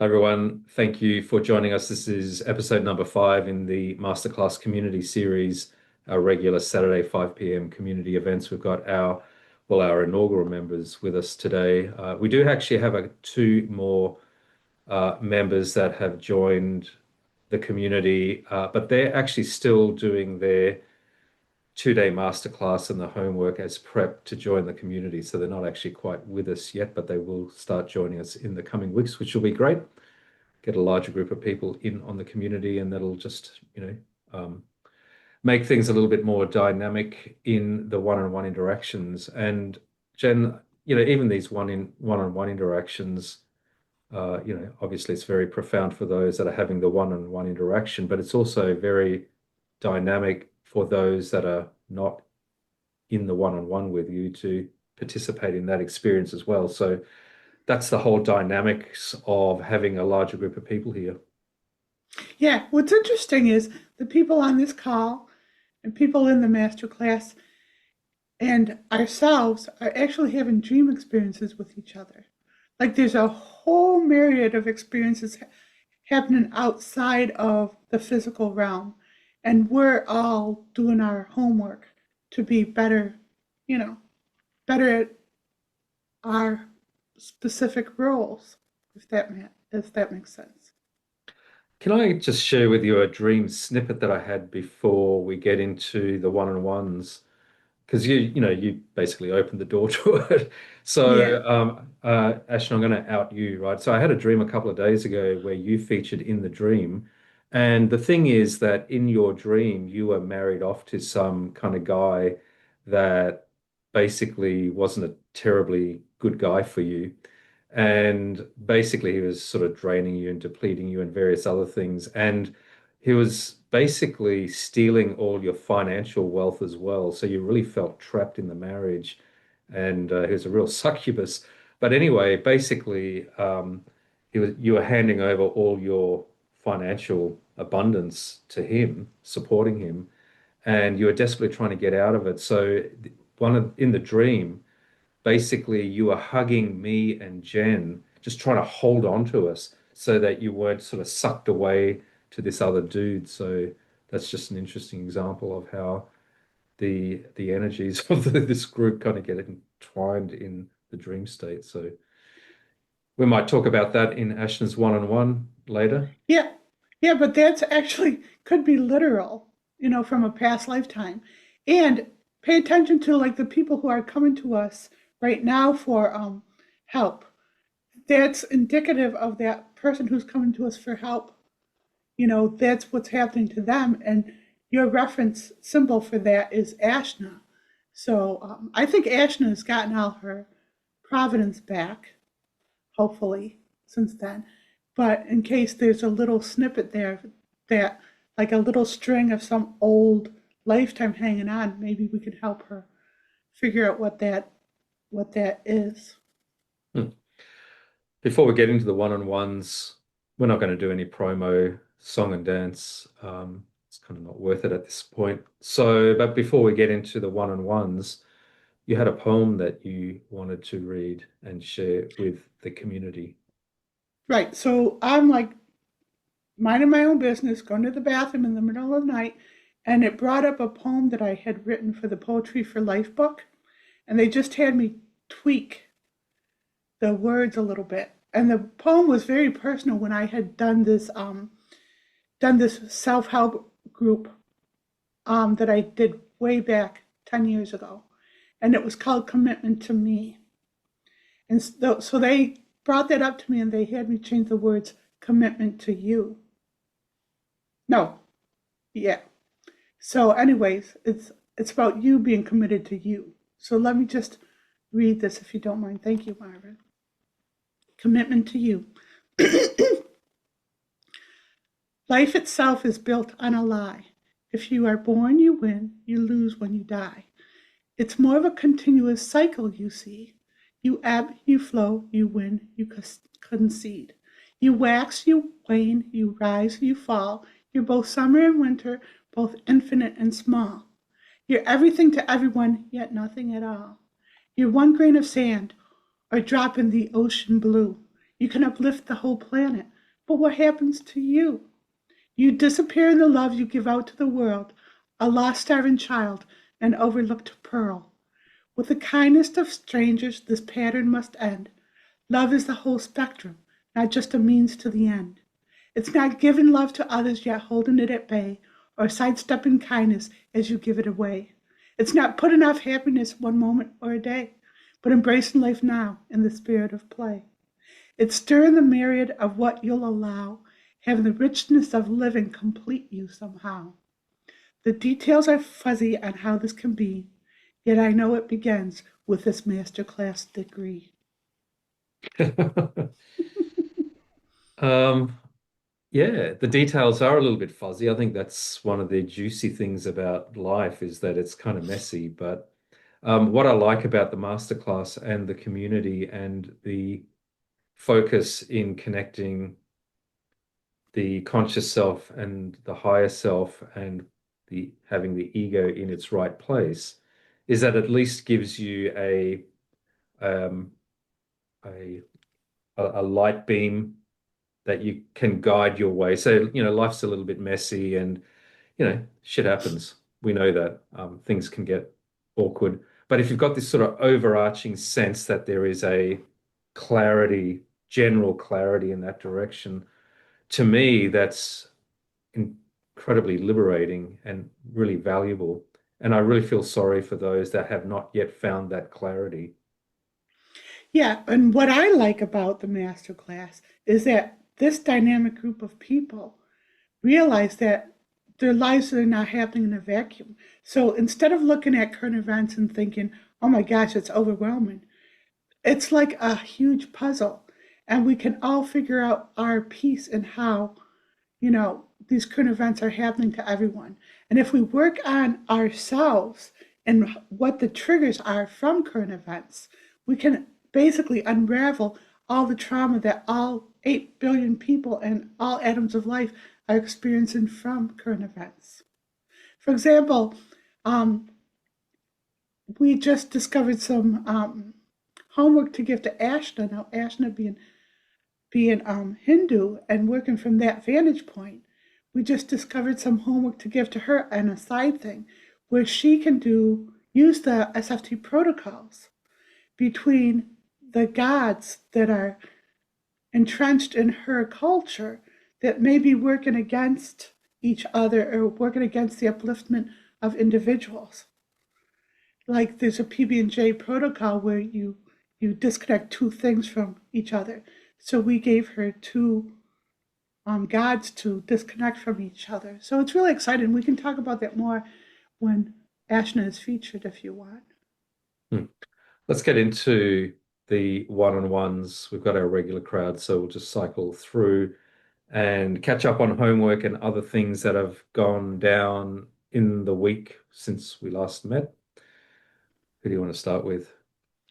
Hi everyone, thank you for joining us. This is episode number 5 in the Masterclass community series, our regular Saturday 5 p.m. community events. We've got our inaugural members with us today. We do actually have two more members that have joined the community, but they're actually still doing their 2-day masterclass and the homework as prep to join the community. So they're not actually quite with us yet, but they will start joining us in the coming weeks, which will be great. Get a larger group of people in on the community, and that'll just, make things a little bit more dynamic in the one-on-one interactions. And Jen, even these one-on-one interactions, obviously it's very profound for those that are having the one-on-one interaction, but it's also very dynamic for those that are not in the one-on-one with you to participate in that experience as well. So that's the whole dynamics of having a larger group of people here. Yeah, what's interesting is the people on this call and people in the masterclass and ourselves are actually having dream experiences with each other. Like there's a whole myriad of experiences happening outside of the physical realm. And we're all doing our homework to be better, you know, better at our specific roles, if that makes sense. Can I just share with you a dream snippet that I had before we get into the one-on-ones? Because you basically opened the door to it. Yeah. So, Ashton, I'm going to out you, right? So I had a dream a couple of days ago where you featured in the dream. And the thing is that in your dream, you were married off to some kind of guy that basically wasn't a terribly good guy for you. And basically, he was sort of draining you and depleting you and various other things. And he was basically stealing all your financial wealth as well. So you really felt trapped in the marriage. And he was a real succubus. But anyway, basically, you were handing over all your financial abundance to him, supporting him, and you were desperately trying to get out of it. So in the dream, basically you were hugging me and Jen, just trying to hold on to us so that you weren't sort of sucked away to this other dude. So that's just an interesting example of how the energies of this group kind of get entwined in the dream state. So we might talk about that in Ashton's one-on-one later. Yeah. Yeah, but that's actually could be literal, from a past lifetime. And pay attention to like the people who are coming to us right now for help. That's indicative of that person who's coming to us for help. That's what's happening to them. And your reference symbol for that is Ashna. So I think Ashna has gotten all her providence back, hopefully, since then. But in case there's a little snippet there that, like a little string of some old lifetime hanging on, maybe we could help her figure out what that is. Hmm. Before we get into the one-on-ones, we're not going to do any promo song and dance. It's kind of not worth it at this point. So, but before we get into the one-on-ones, you had a poem that you wanted to read and share with the community. Right. So I'm like minding my own business, going to the bathroom in the middle of the night, and it brought up a poem that I had written for the Poetry for Life book, and they just had me tweak the words a little bit. And the poem was very personal when I had done this self-help group that I did way back 10 years ago. And it was called Commitment to Me. And so they brought that up to me and they had me change the words commitment to you. No, yeah. So anyways, it's about you being committed to you. So let me just read this if you don't mind. Thank you, Marvin. Commitment to you. Life itself is built on a lie. If you are born, you win. You lose when you die. It's more of a continuous cycle, you see. You ebb, you flow, you win, you concede. You wax, you wane, you rise, you fall. You're both summer and winter, both infinite and small. You're everything to everyone, yet nothing at all. You're one grain of sand or drop in the ocean blue. You can uplift the whole planet. But what happens to you? You disappear in the love you give out to the world, a lost starving child, an overlooked pearl. With the kindest of strangers, this pattern must end. Love is the whole spectrum, not just a means to the end. It's not giving love to others yet holding it at bay, or sidestepping kindness as you give it away. It's not putting off happiness one moment or a day, but embracing life now in the spirit of play. It's stirring the myriad of what you'll allow, having the richness of living complete you somehow. The details are fuzzy on how this can be, yet I know it begins with this masterclass degree. Um, yeah, the details are a little bit fuzzy. I think that's one of the juicy things about life is that it's kind of messy. But what I like about the masterclass and the community and the focus in connecting the conscious self and the higher self and the having the ego in its right place is that at least gives you um, a a light beam that you can guide your way. So, life's a little bit messy and, shit happens. We know that things can get awkward. But if you've got this sort of overarching sense that there is a clarity, general clarity in that direction, to me, that's incredibly liberating and really valuable. And I really feel sorry for those that have not yet found that clarity. Yeah, and what I like about the masterclass is that this dynamic group of people realize that their lives are not happening in a vacuum. So instead of looking at current events and thinking, oh my gosh, it's overwhelming, it's like a huge puzzle. And we can all figure out our piece and how, these current events are happening to everyone. And if we work on ourselves and what the triggers are from current events, we can basically unravel all the trauma that all 8 billion people and all atoms of life are experiencing from current events. For example, um, we just discovered some homework to give to Ashna. Now, Ashna being Hindu and working from that vantage point, we just discovered some homework to give to her and a side thing where she can use the SFT protocols between the gods that are entrenched in her culture that may be working against each other or working against the upliftment of individuals. Like there's a PB&J protocol where you disconnect two things from each other. So we gave her two gods to disconnect from each other. So it's really exciting. We can talk about that more when Ashna is featured if you want. Hmm. Let's get into the one-on-ones. We've got our regular crowd, so we'll just cycle through and catch up on homework and other things that have gone down in the week since we last met. Who do you want to start with?